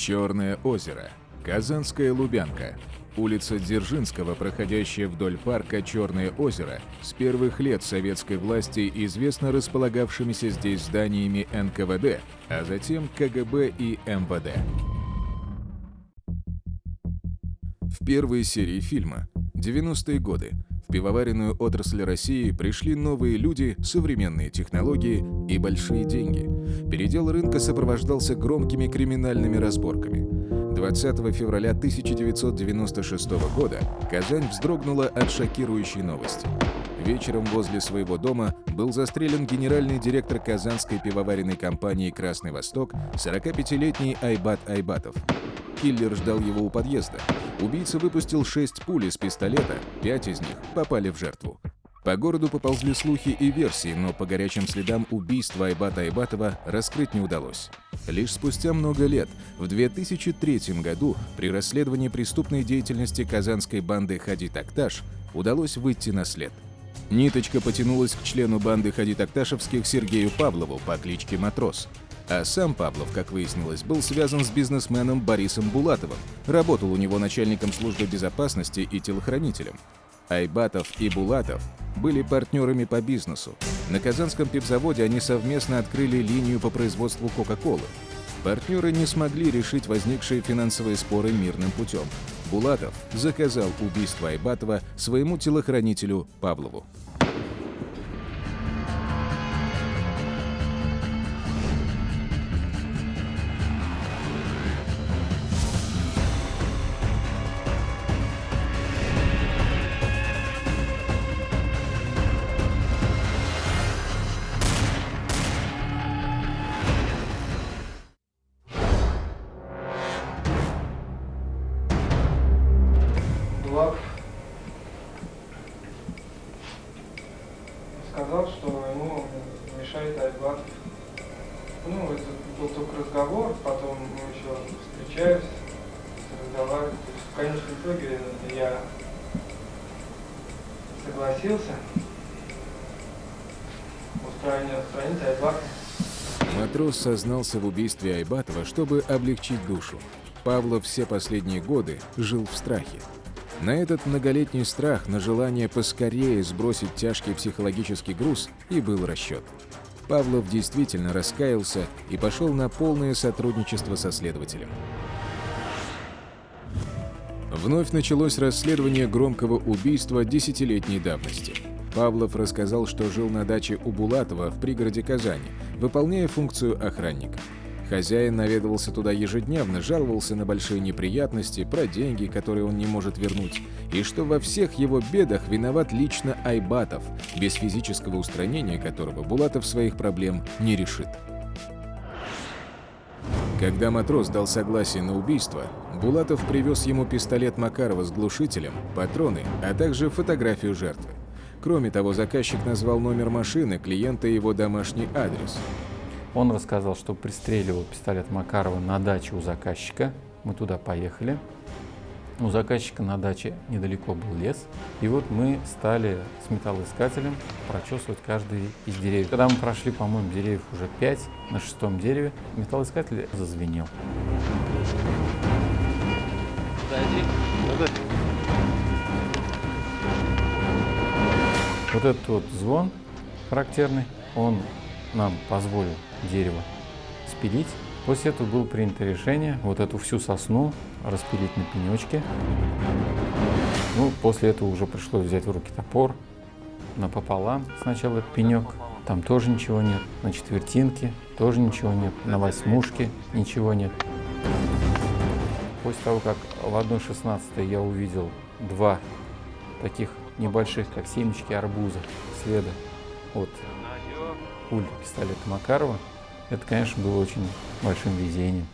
Черное озеро. Казанская Лубянка. Улица Дзержинского, проходящая вдоль парка Черное озеро, с первых лет советской власти известна располагавшимися здесь зданиями НКВД, а затем КГБ и МВД. В первой серии фильма «90-е годы» в пивоваренную отрасль России пришли новые люди, современные технологии и большие деньги. Передел рынка сопровождался громкими криминальными разборками. 20 февраля 1996 года Казань вздрогнула от шокирующей новости. Вечером возле своего дома был застрелен генеральный директор казанской пивоваренной компании «Красный Восток» 45-летний Айбат Айбатов. Киллер ждал его у подъезда. Убийца выпустил 6 пуль из пистолета, 5 из них попали в жертву. По городу поползли слухи и версии, но по горячим следам убийства Айбата Айбатова раскрыть не удалось. Лишь спустя много лет, в 2003 году, при расследовании преступной деятельности казанской банды Хади-Такташ удалось выйти на след. Ниточка потянулась к члену банды Хади-Такташевских Сергею Павлову по кличке Матрос. А сам Павлов, как выяснилось, был связан с бизнесменом Борисом Булатовым, работал у него начальником службы безопасности и телохранителем. Айбатов и Булатов были партнерами по бизнесу. На казанском пивзаводе они совместно открыли линию по производству Кока-Колы. Партнеры не смогли решить возникшие финансовые споры мирным путем. Булатов заказал убийство Айбатова своему телохранителю Павлову. Сказал, что ему мешает Айбат. Это был только разговор, потом мы еще встречались, разговаривали. То есть в конечном итоге я согласился устранить Айбата. Матрос сознался в убийстве Айбатова, чтобы облегчить душу. Павлов все последние годы жил в страхе. На этот многолетний страх, на желание поскорее сбросить тяжкий психологический груз и был расчет. Павлов действительно раскаялся и пошел на полное сотрудничество со следователем. Вновь началось расследование громкого убийства десятилетней давности. Павлов рассказал, что жил на даче у Булатова в пригороде Казани, выполняя функцию охранника. Хозяин наведывался туда ежедневно, жаловался на большие неприятности, про деньги, которые он не может вернуть, и что во всех его бедах виноват лично Айбатов, без физического устранения которого Булатов своих проблем не решит. Когда Матрос дал согласие на убийство, Булатов привез ему пистолет Макарова с глушителем, патроны, а также фотографию жертвы. Кроме того, заказчик назвал номер машины клиента и его домашний адрес. Он рассказал, что пристреливал пистолет Макарова на даче у заказчика. Мы туда поехали. У заказчика на даче недалеко был лес. И вот мы стали с металлоискателем прочесывать каждый из деревьев. Когда мы прошли, по-моему, деревьев уже 5, на 6-м дереве металлоискатель зазвенел. Подойди. Вот этот вот звон характерный, он нам позволил дерево спилить. После этого было принято решение вот эту всю сосну распилить на пенечке. После этого уже пришлось взять в руки топор напополам. Сначала пенек, там тоже ничего нет. На четвертинке тоже ничего нет. На восьмушке ничего нет. После того, как в 1/16 я увидел 2 таких небольших, как семечки арбуза, следа от пуль пистолета Макарова, это, конечно, было очень большим везением.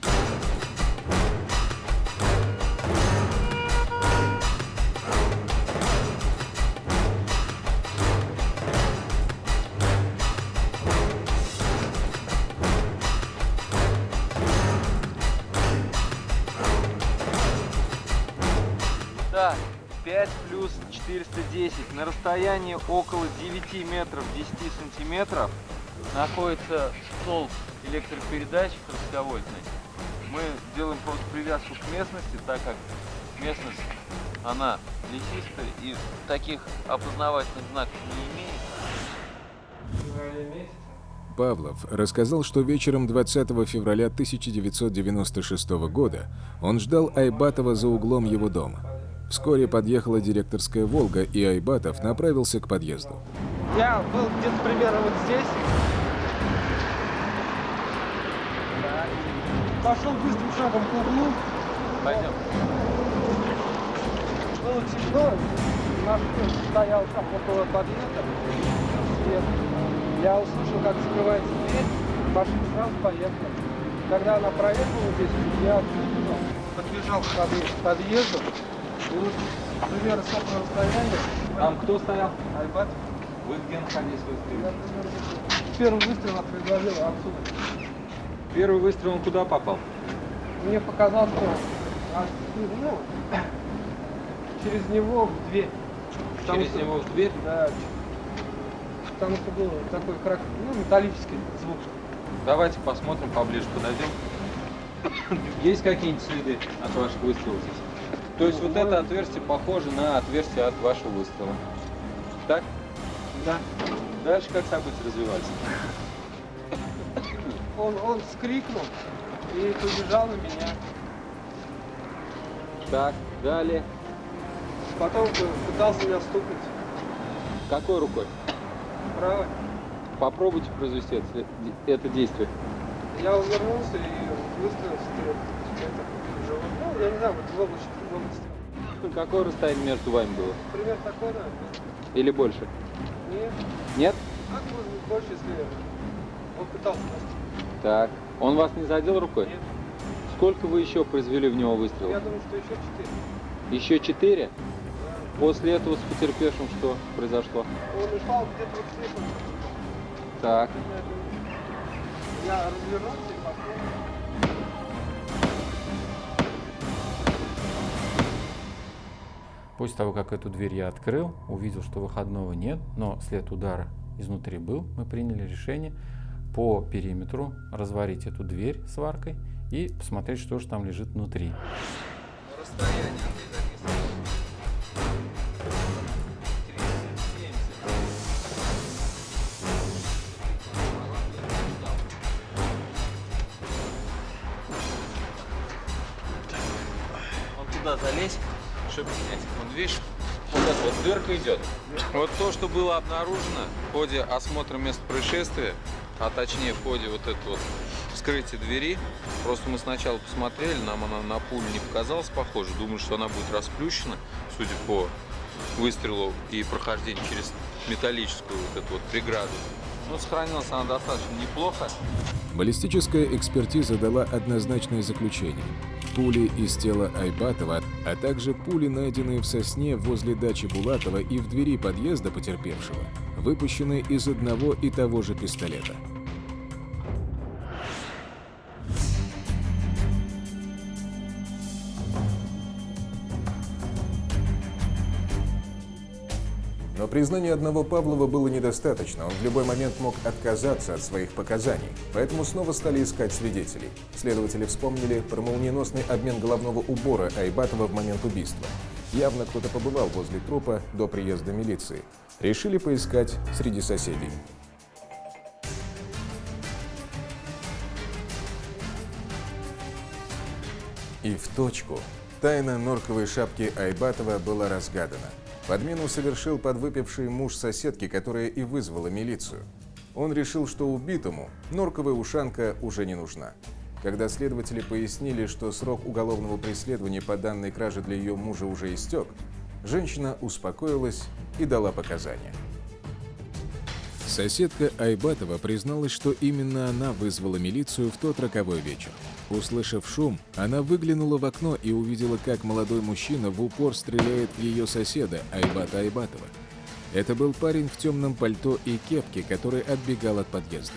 Так, 5 плюс 410 на расстоянии около 9 метров 10 сантиметров находится столб электропередач 40-вольтный. Мы делаем просто привязку к местности, так как местность, она лесистая и таких опознавательных знаков не имеет. В феврале месяце. Павлов рассказал, что вечером 20 февраля 1996 года он ждал Айбатова за углом его дома. Вскоре подъехала директорская «Волга», и Айбатов направился к подъезду. Я был где-то примерно вот здесь. Пошел быстрым шагом к углу. Пойдем. Было темно. Наш стоял там около подъезда. Свет. Я услышал, как закрывается дверь. Машина сразу поехала. Когда она проехала здесь, я подбежал к подъезду. И вот примерно с этого расстояния. Там кто стоял? Айбат. Вы где находились выстрелом? Первый выстрел предложил отсюда. Первый выстрел он куда попал? Мне показалось, что через него в дверь. Потому Через что- него в дверь? Да. Потому что был такой металлический звук. Давайте посмотрим поближе, подойдем. Есть какие-нибудь следы от ваших выстрелов здесь? То есть вот это отверстие похоже на отверстие от вашего выстрела. Так? Да. Дальше как события развивались? Он вскрикнул и побежал на меня. Так, далее. Потом пытался меня стукнуть Какой рукой? правой. Попробуйте произвести это действие. Я увернулся и выстрелил в живот. Ну, я не знаю, вот в области. Какое расстояние между вами было? Пример такой, да? Или больше? Нет. Нет? Как может быть больше, если он пытался нас стукнуть? Так. Он вас не задел рукой? Нет. Сколько вы еще произвели в него Я выстрелов? думаю, что еще 4. Еще 4? После этого с потерпевшим что произошло? Он упал где-то вот здесь. Так. Я развернулся и пошел. После того, как эту дверь я открыл, увидел, что выходного нет, но след удара изнутри был, мы приняли решение по периметру разварить эту дверь сваркой и посмотреть, что же там лежит внутри. Он туда залезь, чтобы снять. Вот видишь, вот эта вот дырка идет. Вот то, что было обнаружено в ходе осмотра места происшествия, а точнее в ходе вот этого вот вскрытия двери. Просто мы сначала посмотрели, нам она на пулю не показалась похожа. Думаю, что она будет расплющена, судя по выстрелу и прохождению через металлическую вот эту вот преграду. Но сохранилась она достаточно неплохо. Баллистическая экспертиза дала однозначное заключение. Пули из тела Айбатова, а также пули, найденные в сосне возле дачи Булатова и в двери подъезда потерпевшего, выпущены из одного и того же пистолета. Но признания одного Павлова было недостаточно, он в любой момент мог отказаться от своих показаний, поэтому снова стали искать свидетелей. Следователи вспомнили про молниеносный обмен головного убора Айбатова в момент убийства. Явно кто-то побывал возле трупа до приезда милиции. Решили поискать среди соседей. И в точку. Тайна норковой шапки Айбатова была разгадана. Подмену совершил подвыпивший муж соседки, которая и вызвала милицию. Он решил, что убитому норковая ушанка уже не нужна. Когда следователи пояснили, что срок уголовного преследования по данной краже для ее мужа уже истек, женщина успокоилась и дала показания. Соседка Айбатова призналась, что именно она вызвала милицию в тот роковой вечер. Услышав шум, она выглянула в окно и увидела, как молодой мужчина в упор стреляет в ее соседа Айбата Айбатова. Это был парень в темном пальто и кепке, который отбегал от подъезда.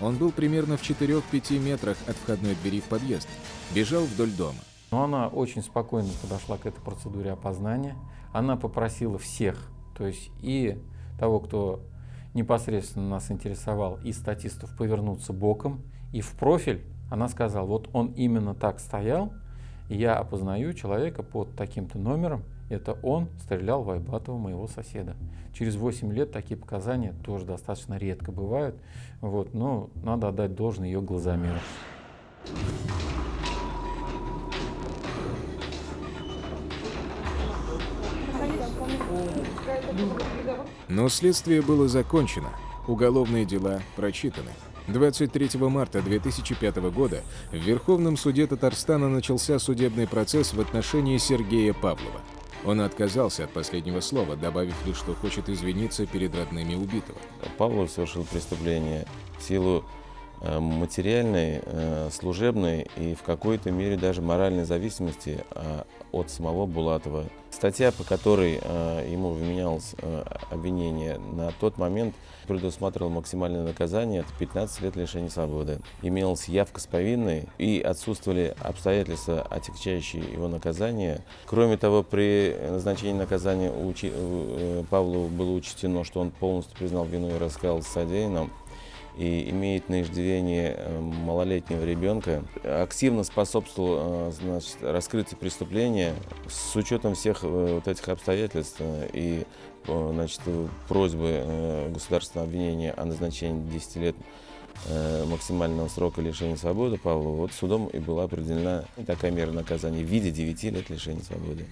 Он был примерно в 4-5 метрах от входной двери в подъезд, бежал вдоль дома. Но она очень спокойно подошла к этой процедуре опознания. Она попросила всех, то есть и того, кто непосредственно нас интересовал, и статистов, повернуться боком и в профиль Она сказала, вот он именно так стоял, и я опознаю человека под таким-то номером. Это он стрелял в Айбатова, моего соседа. Через 8 лет такие показания тоже достаточно редко бывают. Вот, но надо отдать должное ее глазомеру. Но следствие было закончено, уголовные дела прочитаны. 23 марта 2005 года в Верховном суде Татарстана начался судебный процесс в отношении Сергея Павлова. Он отказался от последнего слова, добавив лишь, что хочет извиниться перед родными убитого. Павлов совершил преступление в силу материальной, служебной и в какой-то мере даже моральной зависимости от самого Булатова. Статья, по которой ему вменялось обвинение, на тот момент предусматривала максимальное наказание — это 15 лет лишения свободы. Имелась явка с повинной и отсутствовали обстоятельства, отягчающие его наказание. Кроме того, при назначении наказания Павлову было учтено, что он полностью признал вину и раскаялся в содеянном и имеет на иждивении малолетнего ребенка, активно способствовал раскрытию преступления с учетом всех вот этих обстоятельств и просьбы государственного обвинения о назначении 10 лет максимального срока лишения свободы Павлова. Вот судом и была определена такая мера наказания в виде 9 лет лишения свободы.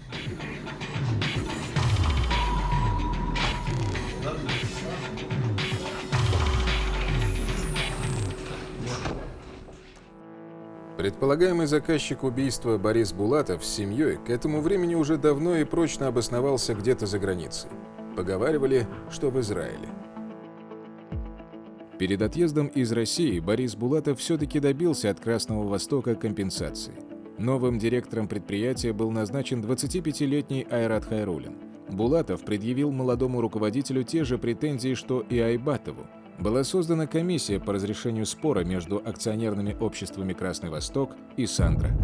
Предполагаемый заказчик убийства Борис Булатов с семьей к этому времени уже давно и прочно обосновался где-то за границей. Поговаривали, что в Израиле. Перед отъездом из России Борис Булатов все-таки добился от Красного Востока компенсации. Новым директором предприятия был назначен 25-летний Айрат Хайруллин. Булатов предъявил молодому руководителю те же претензии, что и Айбатову. Была создана комиссия по разрешению спора между акционерными обществами «Красный Восток» и «Сандра».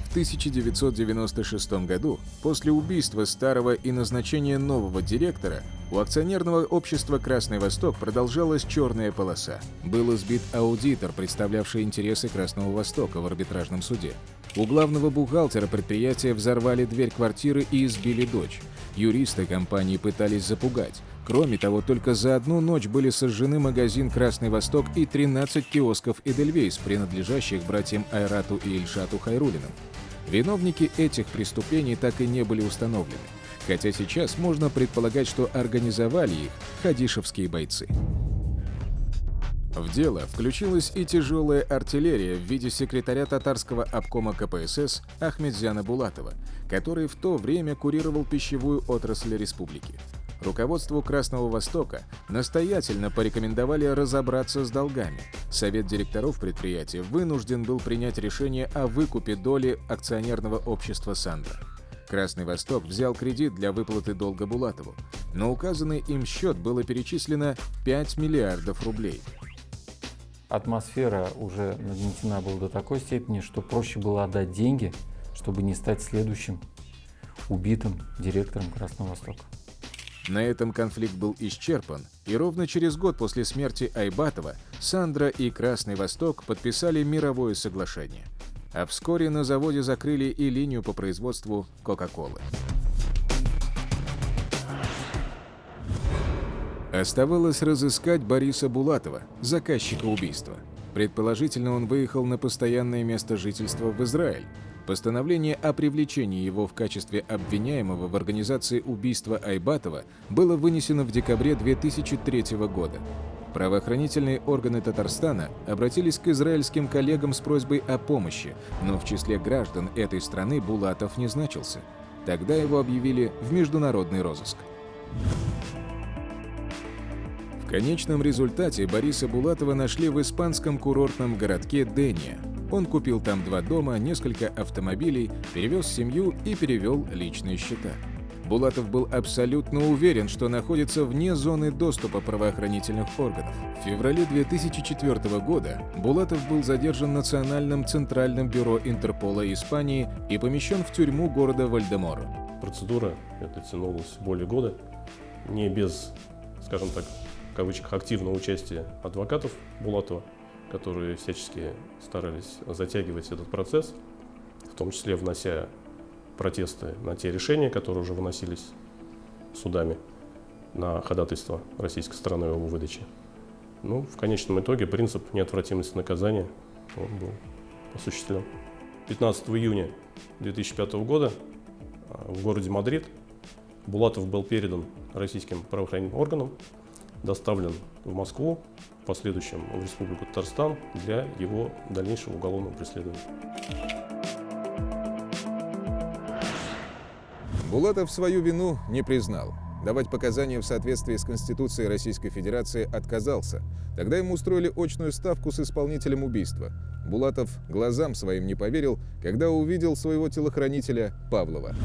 В 1996 году, после убийства старого и назначения нового директора, у акционерного общества «Красный Восток» продолжалась черная полоса. Был избит аудитор, представлявший интересы Красного Востока в арбитражном суде. У главного бухгалтера предприятия взорвали дверь квартиры и избили дочь. Юристы компании пытались запугать. Кроме того, только за одну ночь были сожжены магазин «Красный Восток» и 13 киосков «Эдельвейс», принадлежащих братьям Айрату и Ильшату Хайруллиным. Виновники этих преступлений так и не были установлены, хотя сейчас можно предполагать, что организовали их хадишевские бойцы. В дело включилась и тяжелая артиллерия в виде секретаря татарского обкома КПСС Ахмедзяна Булатова, который в то время курировал пищевую отрасль республики. Руководству Красного Востока настоятельно порекомендовали разобраться с долгами. Совет директоров предприятия вынужден был принять решение о выкупе доли акционерного общества «Сандра». Красный Восток взял кредит для выплаты долга Булатову. На указанный им счет было перечислено 5 миллиардов рублей. Атмосфера уже нагнетена была до такой степени, что проще было отдать деньги, чтобы не стать следующим убитым директором Красного Востока. На этом конфликт был исчерпан, и ровно через год после смерти Айбатова «Сандра» и «Красный Восток» подписали мировое соглашение. А вскоре на заводе закрыли и линию по производству Кока-Колы. Оставалось разыскать Бориса Булатова, заказчика убийства. Предположительно, он выехал на постоянное место жительства в Израиль. Постановление о привлечении его в качестве обвиняемого в организации убийства Айбатова было вынесено в декабре 2003 года. Правоохранительные органы Татарстана обратились к израильским коллегам с просьбой о помощи, но в числе граждан этой страны Булатов не значился. Тогда его объявили в международный розыск. В конечном результате Бориса Булатова нашли в испанском курортном городке Дения. Он купил там 2 дома, несколько автомобилей, перевез семью и перевел личные счета. Булатов был абсолютно уверен, что находится вне зоны доступа правоохранительных органов. В феврале 2004 года Булатов был задержан Национальным центральным бюро Интерпола Испании и помещен в тюрьму города Вальдемор. Процедура эта тянулась более года, не без, скажем так, в кавычках, активного участия адвокатов Булатова, которые всячески старались затягивать этот процесс, в том числе внося протесты на те решения, которые уже выносились судами на ходатайство российской стороны о его выдаче. Ну, в конечном итоге принцип неотвратимости наказания он был осуществлен. 15 июня 2005 года в городе Мадрид Булатов был передан российским правоохранительным органам, доставлен в Москву, в последующем в Республику Татарстан для его дальнейшего уголовного преследования. Булатов свою вину не признал. Давать показания в соответствии с Конституцией Российской Федерации отказался. Тогда ему устроили очную ставку с исполнителем убийства. Булатов глазам своим не поверил, когда увидел своего телохранителя Павлова.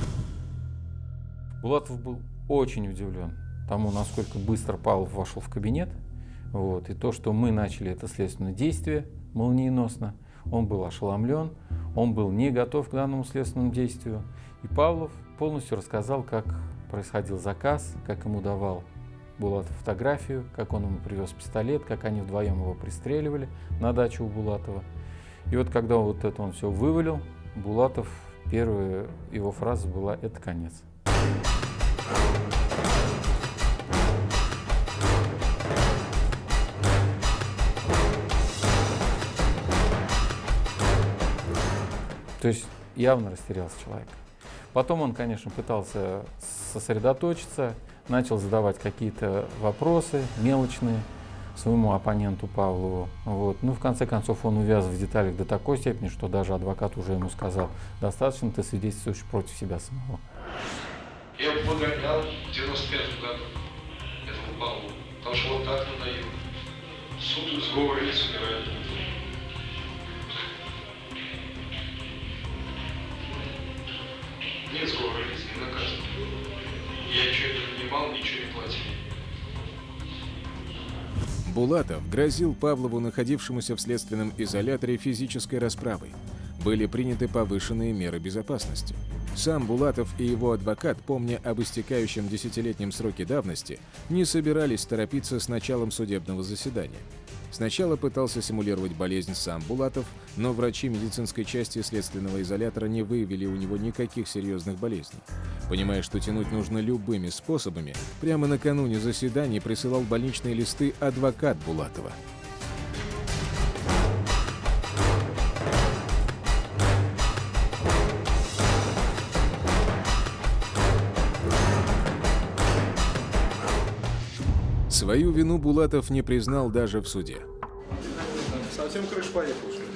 Булатов был очень удивлен тому, насколько быстро Павлов вошел в кабинет. И то, что мы начали это следственное действие молниеносно, он был ошеломлен, он был не готов к данному следственному действию. И Павлов полностью рассказал, как происходил заказ, как ему давал Булатов фотографию, как он ему привез пистолет, как они вдвоем его пристреливали на дачу у Булатова. И вот когда вот это он все вывалил, Булатов, первая его фраза была: «Это конец». То есть явно растерялся человек. Потом он, конечно, пытался сосредоточиться, начал задавать какие-то вопросы мелочные своему оппоненту Павлову. Ну, в конце концов, он увяз в деталях до такой степени, что даже адвокат уже ему сказал: достаточно ты свидетельствуешь против себя самого. Я выгонял в 95 году этого Павлова, потому что вот так надоело. Суд сговор лиц умирает. Нет сговора лиц, не наказан. Я ничего не принимал, ничего не платил. Булатов грозил Павлову, находившемуся в следственном изоляторе, физической расправой. Были приняты повышенные меры безопасности. Сам Булатов и его адвокат, помня об истекающем 10-летнем сроке давности, не собирались торопиться с началом судебного заседания. Сначала пытался симулировать болезнь сам Булатов, но врачи медицинской части следственного изолятора не выявили у него никаких серьезных болезней. Понимая, что тянуть нужно любыми способами, прямо накануне заседания присылал больничные листы адвокат Булатова. Свою вину Булатов не признал даже в суде. Совсем крыша поехала, что ли?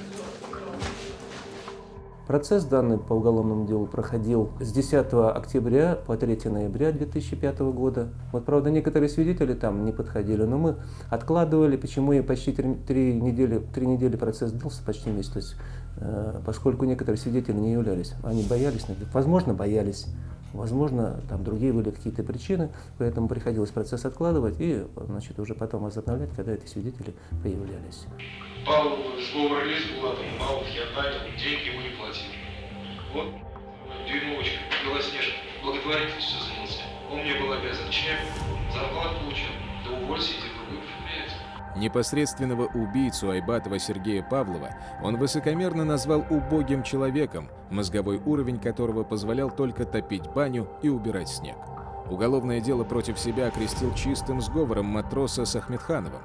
Процесс данный по уголовному делу проходил с 10 октября по 3 ноября 2005 года. Правда, некоторые свидетели там не подходили, но мы откладывали, почему и почти 3 недели процесс длился, почти месяц. То есть, поскольку некоторые свидетели не являлись, они боялись, возможно, боялись. Возможно, там другие были какие-то причины, поэтому приходилось процесс откладывать и, уже потом возобновлять, когда эти свидетели появлялись. Павлов сговор лиц Булатов, Павлов я нанял, деньги ему не платил. Вот дюймовочка, Белоснежка, благотворительностью занялся. Он мне был обязан чем? Зарплату получил. Да уволься, иди в другую предприятие. Непосредственного убийцу Айбатова Сергея Павлова он высокомерно назвал убогим человеком, мозговой уровень которого позволял только топить баню и убирать снег. Уголовное дело против себя окрестил чистым сговором матроса с Ахмедхановым.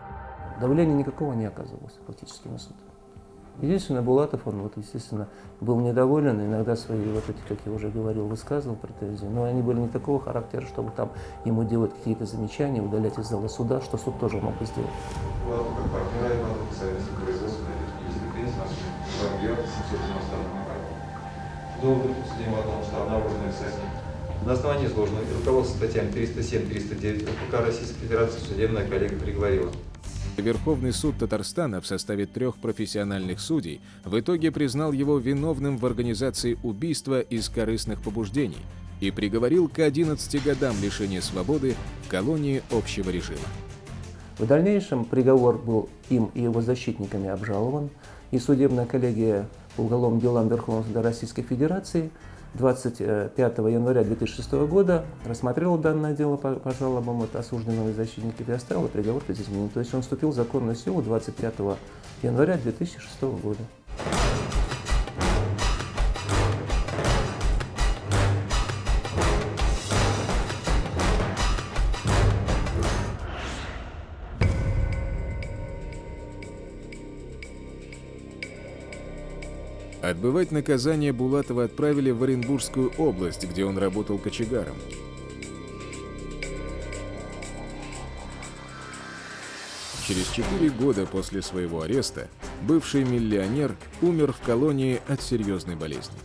Давления никакого не оказывалось фактически на суд. Единственное, Булатов, он естественно, был недоволен, иногда свои как я уже говорил, высказывал претензии, но они были не такого характера, чтобы там ему делать какие-то замечания, удалять из зала суда, что суд тоже мог бы сделать. Булатов как партнера Айбатова советского производства Долго судимого установленного соседей. На основании изложенного и руководства статьями 307-309 УПК Российской Федерации судебная коллегия приговорила. Верховный суд Татарстана в составе 3 профессиональных судей в итоге признал его виновным в организации убийства из корыстных побуждений и приговорил к 11 годам лишения свободы в колонии общего режима. В дальнейшем приговор был им и его защитниками обжалован, и судебная коллегия по уголовным делам Верховного суда Российской Федерации 25 января 2006 года рассмотрела данное дело по жалобам осужденного и защитников и оставила приговор без изменений. То есть он вступил в законную силу 25 января 2006 года. Отбывать наказание Булатова отправили в Оренбургскую область, где он работал кочегаром. Через 4 года после своего ареста бывший миллионер умер в колонии от серьезной болезни.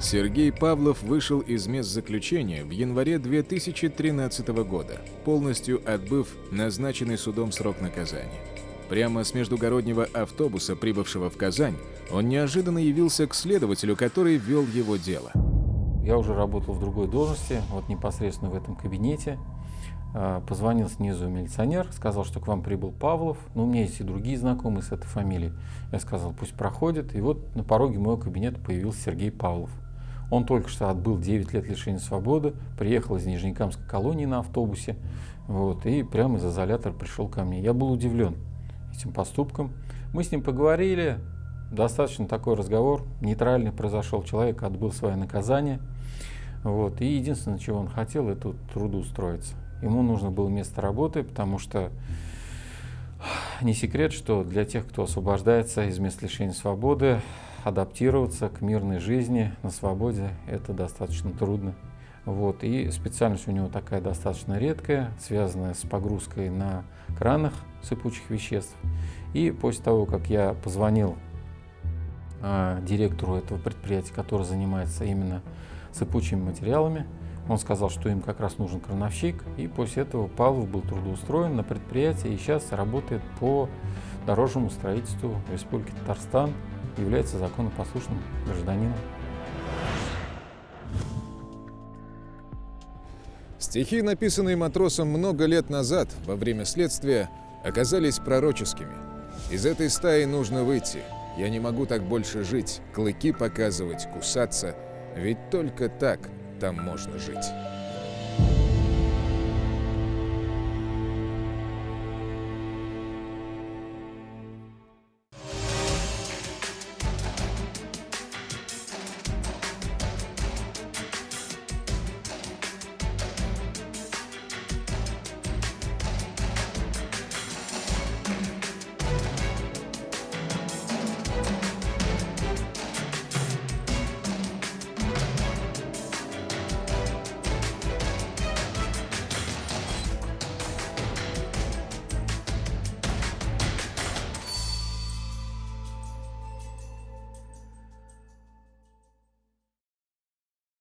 Сергей Павлов вышел из мест заключения в январе 2013 года, полностью отбыв назначенный судом срок наказания. Прямо с междугороднего автобуса, прибывшего в Казань, он неожиданно явился к следователю, который вел его дело. Я уже работал в другой должности, вот непосредственно в этом кабинете. Позвонил снизу милиционер, сказал, что к вам прибыл Павлов. Но у меня есть и другие знакомые с этой фамилией. Я сказал, пусть проходит. И вот на пороге моего кабинета появился Сергей Павлов. Он только что отбыл 9 лет лишения свободы, приехал из Нижнекамской колонии на автобусе, вот, и прямо из изолятора пришел ко мне. Я был удивлен этим поступком. Мы с ним поговорили, достаточно такой разговор, нейтральный произошел, человек отбыл свое наказание. Вот, и единственное, чего он хотел, это трудоустроиться. Ему нужно было место работы, потому что не секрет, что для тех, кто освобождается из мест лишения свободы, адаптироваться к мирной жизни на свободе – это достаточно трудно. Вот. И специальность у него такая достаточно редкая, связанная с погрузкой на кранах сыпучих веществ. И после того, как я позвонил директору этого предприятия, который занимается именно сыпучими материалами, он сказал, что им как раз нужен крановщик, и после этого Павлов был трудоустроен на предприятии и сейчас работает по дорожному строительству в Республике Татарстан, является законопослушным гражданином. Стихи, написанные матросом много лет назад, во время следствия, оказались пророческими. Из этой стаи нужно выйти. Я не могу так больше жить, клыки показывать, кусаться. Ведь только так там можно жить.